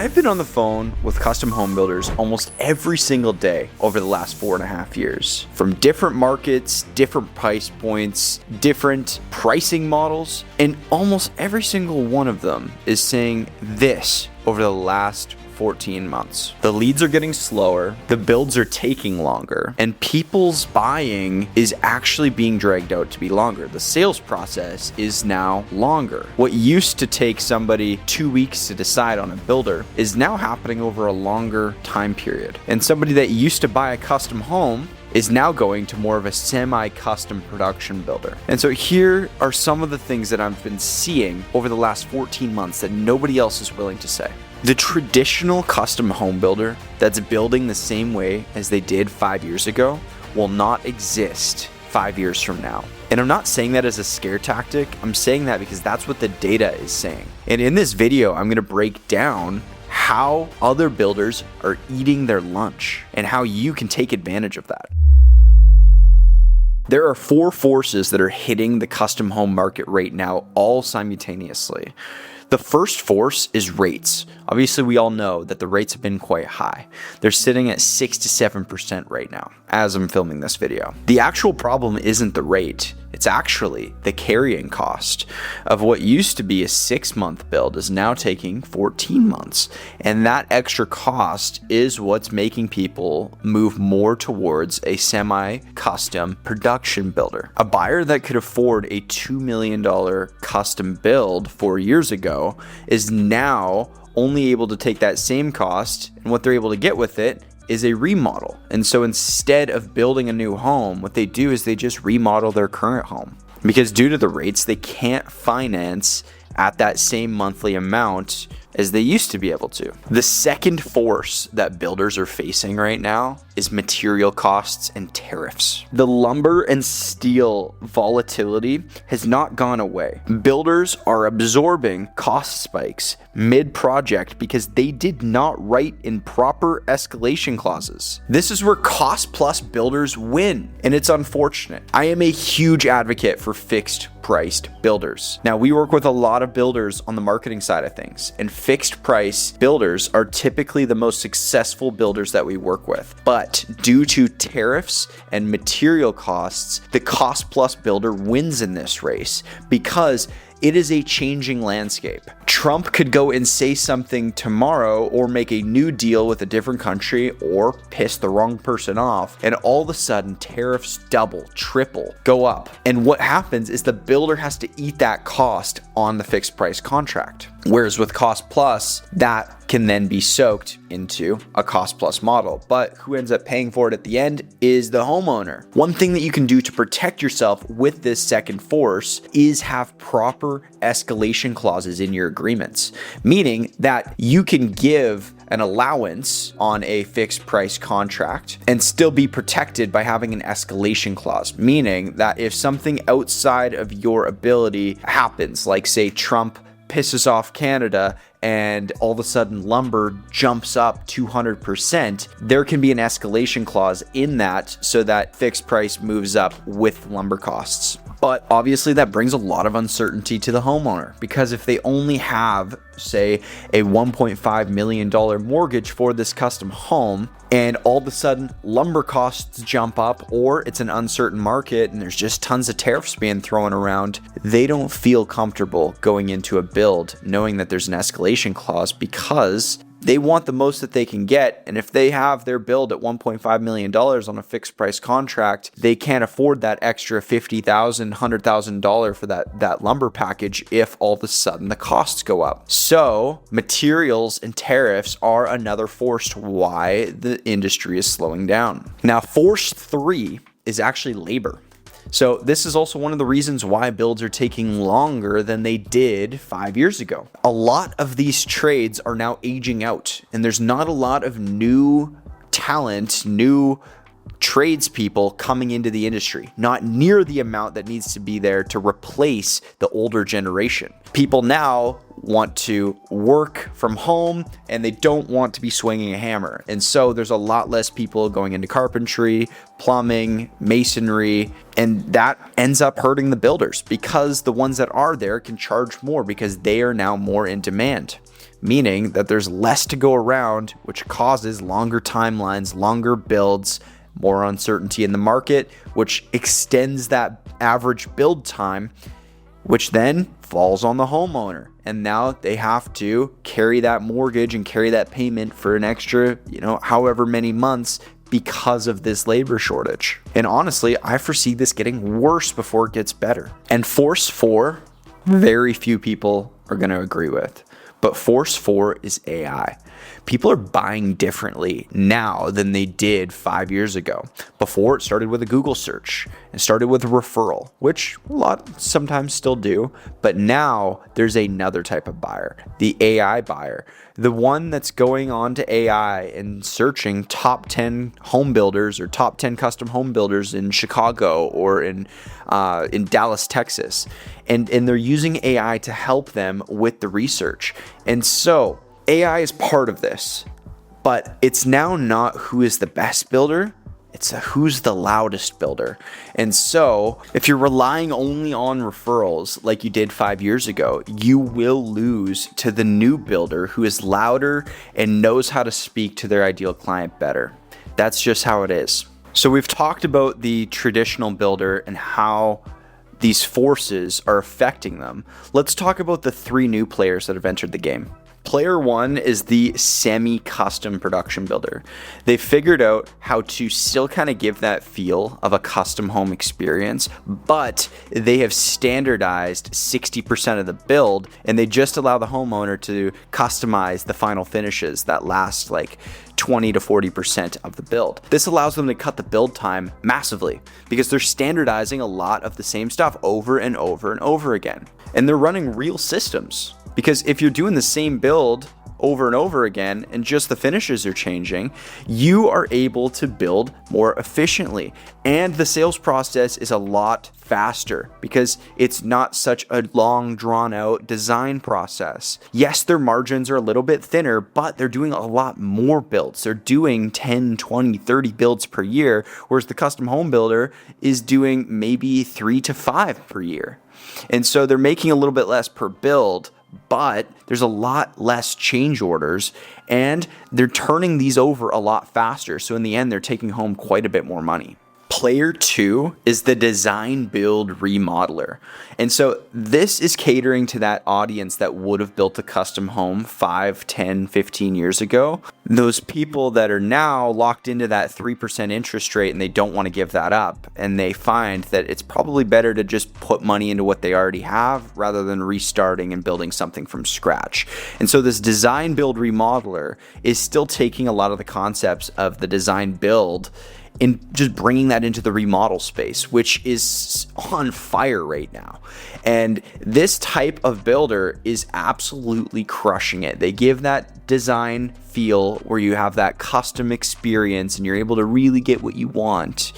I've been on the phone with custom home builders almost every single day over the last 4.5 years, from different markets, different price points, different pricing models, and almost every single one of them is saying this over the last 14 months. The leads are getting slower, the builds are taking longer, and people's buying is actually being dragged out to be longer. The sales process is now longer. What used to take somebody 2 weeks to decide on a builder is now happening over a longer time period. And somebody that used to buy a custom home is now going to more of a semi-custom production builder. And so here are some of the things that I've been seeing over the last 14 months that nobody else is willing to say. The traditional custom home builder that's building the same way as they did 5 years ago will not exist 5 years from now. And I'm not saying that as a scare tactic, I'm saying that because that's what the data is saying. And in this video, I'm gonna break down how other builders are eating their lunch and how you can take advantage of that. There are 4 forces that are hitting the custom home market right now, all simultaneously. The first force is rates. Obviously, we all know that the rates have been quite high. They're sitting at 6 to 7% right now as I'm filming this video. The actual problem isn't the rate. It's actually the carrying cost of what used to be a 6-month build is now taking 14 months. And that extra cost is what's making people move more towards a semi-custom production builder. A buyer that could afford a $2 million custom build 4 years ago is now only able to take that same cost, and what they're able to get with it is a remodel. And so instead of building a new home, what they do is they just remodel their current home, because due to the rates, they can't finance at that same monthly amount as they used to be able to. The second force that builders are facing right now is material costs and tariffs. The lumber and steel volatility has not gone away. Builders are absorbing cost spikes mid-project because they did not write in proper escalation clauses. This is where cost plus builders win, and it's unfortunate. I am a huge advocate for fixed priced builders. Now, we work with a lot of builders on the marketing side of things, and fixed price builders are typically the most successful builders that we work with. But due to tariffs and material costs, the cost plus builder wins in this race because it is a changing landscape. Trump could go and say something tomorrow or make a new deal with a different country or piss the wrong person off, and all of a sudden tariffs double, triple, go up. And what happens is the builder has to eat that cost on the fixed price contract. Whereas with cost plus, that can then be soaked into a cost plus model. But who ends up paying for it at the end is the homeowner. One thing that you can do to protect yourself with this second force is have proper escalation clauses in your agreements, meaning that you can give an allowance on a fixed price contract and still be protected by having an escalation clause, meaning that if something outside of your ability happens, like say Trump pisses off Canada and all of a sudden lumber jumps up 200%, there can be an escalation clause in that so that fixed price moves up with lumber costs. But obviously that brings a lot of uncertainty to the homeowner, because if they only have, say, a $1.5 million mortgage for this custom home, and all of a sudden lumber costs jump up, or it's an uncertain market and there's just tons of tariffs being thrown around, they don't feel comfortable going into a build knowing that there's an escalation clause, because they want the most that they can get. And if they have their build at $1.5 million on a fixed price contract, they can't afford that extra $50,000, $100,000 for that lumber package if all of a sudden the costs go up. So materials and tariffs are another force to why the industry is slowing down. Now, force 3 is actually labor. So this is also one of the reasons why builds are taking longer than they did 5 years ago. A lot of these trades are now aging out, and there's not a lot of new talent, new tradespeople coming into the industry, not near the amount that needs to be there to replace the older generation. People now want to work from home and they don't want to be swinging a hammer. And so there's a lot less people going into carpentry, plumbing, masonry, and that ends up hurting the builders because the ones that are there can charge more because they are now more in demand. meaning that there's less to go around, which causes longer timelines, longer builds, more uncertainty in the market, which extends that average build time, which then falls on the homeowner. And now they have to carry that mortgage and carry that payment for an extra, however many months because of this labor shortage. And honestly, I foresee this getting worse before it gets better. And force 4, very few people are going to agree with. But force 4 is AI. People are buying differently now than they did 5 years ago. Before, it started with a Google search. It started with a referral, which a lot sometimes still do. But now there's another type of buyer, the AI buyer. The one that's going on to AI and searching top 10 home builders or top 10 custom home builders in Chicago or in Dallas, Texas. And they're using AI to help them with the research. And so AI is part of this, but it's now not who is the best builder. It's who's the loudest builder. And so if you're relying only on referrals like you did 5 years ago, you will lose to the new builder who is louder and knows how to speak to their ideal client better. That's just how it is. So we've talked about the traditional builder and how these forces are affecting them. Let's talk about the 3 new players that have entered the game. Player 1 is the semi-custom production builder. They figured out how to still kind of give that feel of a custom home experience, but they have standardized 60% of the build, and they just allow the homeowner to customize the final finishes that last like 20 to 40% of the build. This allows them to cut the build time massively because they're standardizing a lot of the same stuff over and over and over again. And they're running real systems. Because if you're doing the same build over and over again and just the finishes are changing, you are able to build more efficiently. And the sales process is a lot faster because it's not such a long, drawn out design process. Yes, their margins are a little bit thinner, but they're doing a lot more builds. They're doing 10, 20, 30 builds per year, whereas the custom home builder is doing maybe 3 to 5 per year. And so they're making a little bit less per build, but there's a lot less change orders and they're turning these over a lot faster. So in the end, they're taking home quite a bit more money. Player 2 is the design build remodeler. And so this is catering to that audience that would have built a custom home 5, 10, 15 years ago. Those people that are now locked into that 3% interest rate and they don't want to give that up. And they find that it's probably better to just put money into what they already have rather than restarting and building something from scratch. And so this design build remodeler is still taking a lot of the concepts of the design build and just bringing that into the remodel space, which is on fire right now. And this type of builder is absolutely crushing it. They give that design feel where you have that custom experience and you're able to really get what you want,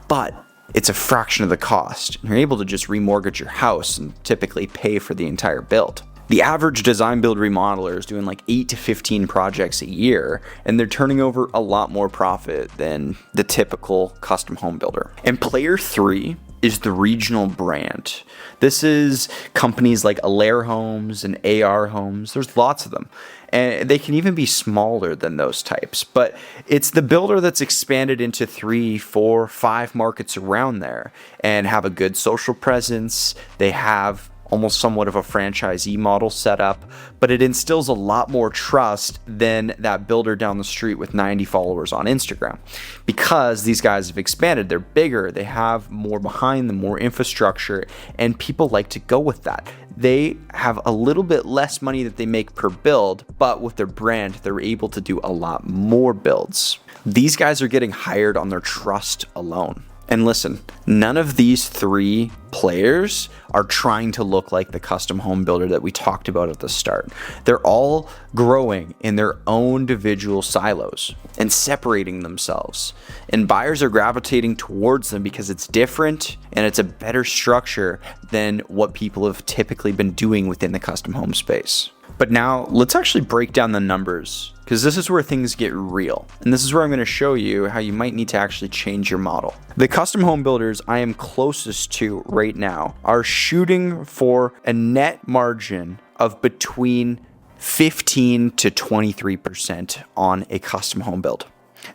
but it's a fraction of the cost. You're able to just remortgage your house and typically pay for the entire build. The average design build remodeler is doing like 8 to 15 projects a year, and they're turning over a lot more profit than the typical custom home builder. And player 3 is the regional brand. This is companies like Alair Homes and AR Homes. There's lots of them. And they can even be smaller than those types. But it's the builder that's expanded into 3, 4, 5 markets around there and have a good social presence. They have almost somewhat of a franchisee model set up, but it instills a lot more trust than that builder down the street with 90 followers on Instagram. Because these guys have expanded, they're bigger, they have more behind them, more infrastructure, and people like to go with that. They have a little bit less money that they make per build, but with their brand, they're able to do a lot more builds. These guys are getting hired on their trust alone. And listen, none of these 3 players are trying to look like the custom home builder that we talked about at the start. They're all growing in their own individual silos and separating themselves. And buyers are gravitating towards them because it's different and it's a better structure than what people have typically been doing within the custom home space. But now let's actually break down the numbers, because this is where things get real. And this is where I'm going to show you how you might need to actually change your model. The custom home builders I am closest to right now are shooting for a net margin of between 15 to 23% on a custom home build.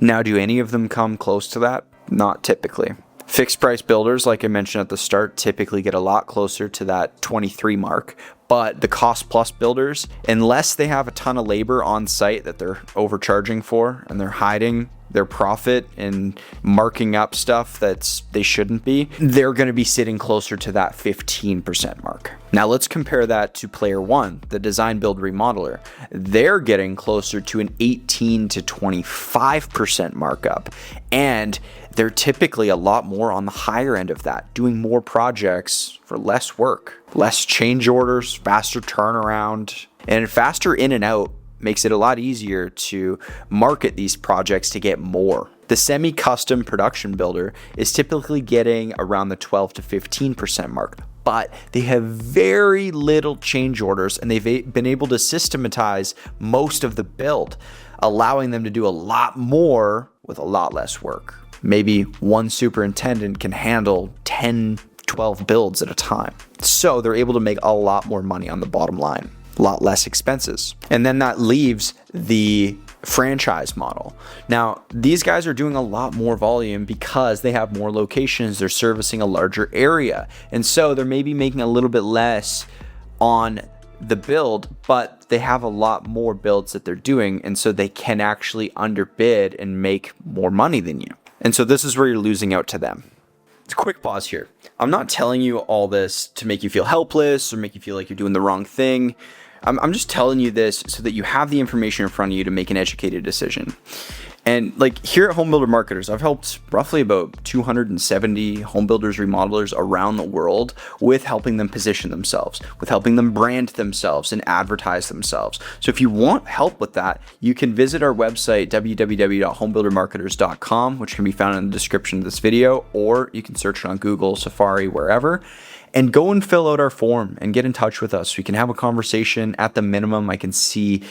Now, do any of them come close to that? Not typically. Fixed price builders, like I mentioned at the start, typically get a lot closer to that 23 mark. But the cost plus builders, unless they have a ton of labor on site that they're overcharging for and they're hiding their profit and marking up stuff that's they shouldn't be, they're going to be sitting closer to that 15% mark. Now let's compare that to player one, the design build remodeler. They're getting closer to an 18 to 25% markup, and they're typically a lot more on the higher end of that, doing more projects for less work, less change orders, faster turnaround, and faster in and out makes it a lot easier to market these projects to get more. The semi-custom production builder is typically getting around the 12 to 15% mark, but they have very little change orders and they've been able to systematize most of the build, allowing them to do a lot more with a lot less work. Maybe one superintendent can handle 10, 12 builds at a time. So they're able to make a lot more money on the bottom line, a lot less expenses. And then that leaves the franchise model. Now, these guys are doing a lot more volume because they have more locations, they're servicing a larger area. And so they're maybe making a little bit less on the build, but they have a lot more builds that they're doing. And so they can actually underbid and make more money than you. And so this is where you're losing out to them. It's a quick pause here. I'm not telling you all this to make you feel helpless or make you feel like you're doing the wrong thing. I'm just telling you this so that you have the information in front of you to make an educated decision. And like here at Home Builder Marketers, I've helped roughly about 270 home builders, remodelers around the world with helping them position themselves, with helping them brand themselves and advertise themselves. So if you want help with that, you can visit our website, www.homebuildermarketers.com, which can be found in the description of this video, or you can search it on Google, Safari, wherever. And go and fill out our form and get in touch with us. We can have a conversation. At the minimum, I can see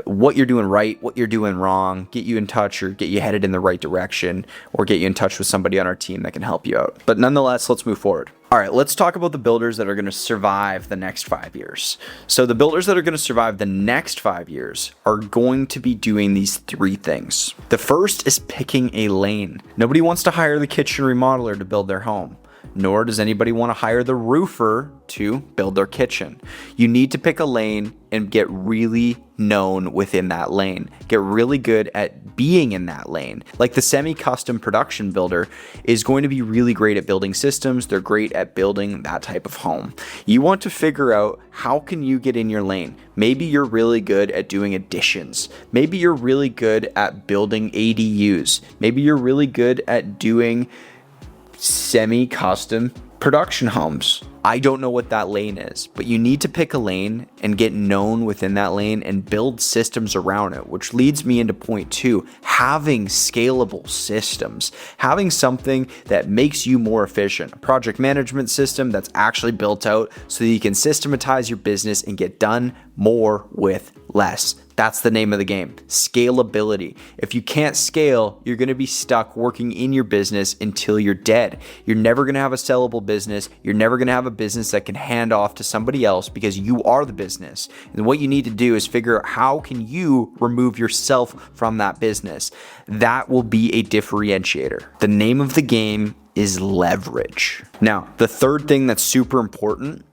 what you're doing right, what you're doing wrong, get you in touch or get you headed in the right direction, or get you in touch with somebody on our team that can help you out. But nonetheless, let's move forward. All right, let's talk about the builders that are going to survive the next 5 years. So the builders that are going to survive the next 5 years are going to be doing these three things. The first is picking a lane. Nobody wants to hire the kitchen remodeler to build their home, nor does anybody want to hire the roofer to build their kitchen. You need to pick a lane and get really known within that lane. Get really good at being in that lane. Like the semi-custom production builder is going to be really great at building systems. They're great at building that type of home. You want to figure out how can you get in your lane. Maybe you're really good at doing additions. Maybe you're really good at building ADUs. Maybe you're really good at doing semi-custom production homes. I don't know what that lane is, but you need to pick a lane and get known within that lane and build systems around it, which leads me into point two, having scalable systems, having something that makes you more efficient, a project management system that's actually built out so that you can systematize your business and get done more with less. That's the name of the game, scalability. If you can't scale, you're going to be stuck working in your business until you're dead. You're never going to have a sellable business. You're never going to have a business that can hand off to somebody else because you are the business. And what you need to do is figure out how can you remove yourself from that business. That will be a differentiator. The name of the game is leverage. Now, the third thing that's super important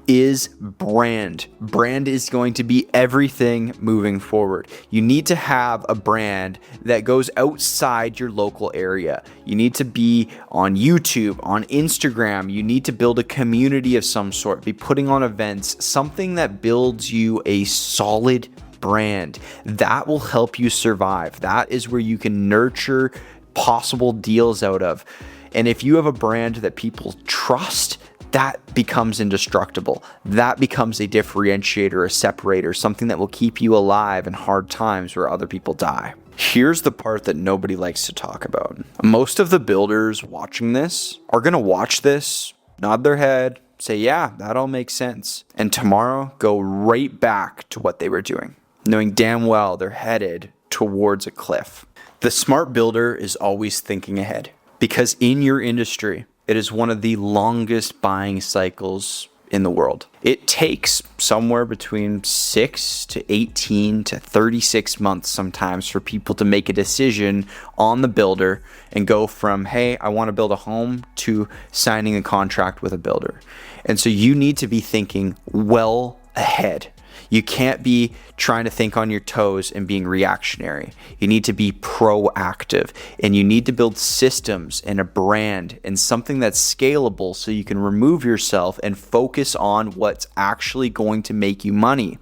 is brand. Brand is going to be everything moving forward. You need to have a brand that goes outside your local area. You need to be on YouTube, on Instagram. You need to build a community of some sort, be putting on events, something that builds you a solid brand. That will help you survive. That is where you can nurture possible deals out of. And if you have a brand that people trust, that becomes indestructible. That becomes a differentiator, a separator, something that will keep you alive in hard times where other people die. Here's the part that nobody likes to talk about. Most of the builders watching this are going to watch this, nod their head, say, yeah, that all makes sense. And tomorrow go right back to what they were doing, knowing damn well they're headed towards a cliff. The smart builder is always thinking ahead because in your industry, it is one of the longest buying cycles in the world. It takes somewhere between 6 to 18 to 36 months sometimes for people to make a decision on the builder and go from, hey, I want to build a home, to signing a contract with a builder. And so you need to be thinking well ahead. You can't be trying to think on your toes and being reactionary. You need to be proactive, and you need to build systems and a brand and something that's scalable so you can remove yourself and focus on what's actually going to make you money.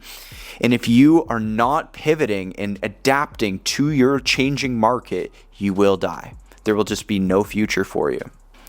And if you are not pivoting and adapting to your changing market, you will die. There will just be no future for you.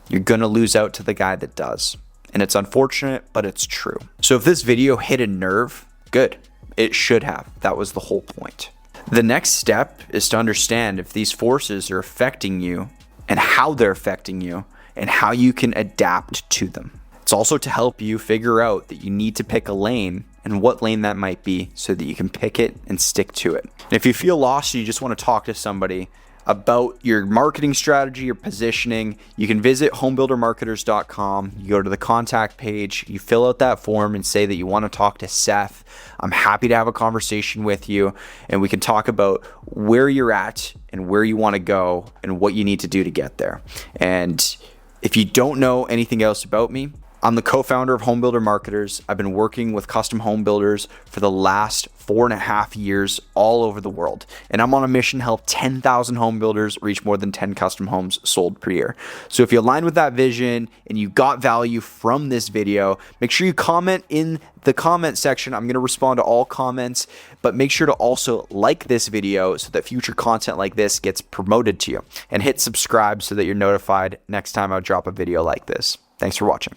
You're going to lose out to the guy that does. And it's unfortunate, but it's true. So if this video hit a nerve, good. It should have. That was the whole point. The next step is to understand if these forces are affecting you and how they're affecting you and how you can adapt to them. It's also to help you figure out that you need to pick a lane and what lane that might be so that you can pick it and stick to it. And if you feel lost and you just want to talk to somebody about your marketing strategy, your positioning, you can visit homebuildermarketers.com. You go to the contact page, you fill out that form and say that you want to talk to Seth. I'm happy to have a conversation with you, and we can talk about where you're at and where you want to go and what you need to do to get there. And if you don't know anything else about me, I'm the co-founder of Home Builder Marketers. I've been working with custom home builders for the last 4.5 years all over the world. And I'm on a mission to help 10,000 home builders reach more than 10 custom homes sold per year. So if you align with that vision and you got value from this video, make sure you comment in the comment section. I'm going to respond to all comments, but make sure to also like this video so that future content like this gets promoted to you, and hit subscribe so that you're notified next time I drop a video like this. Thanks for watching.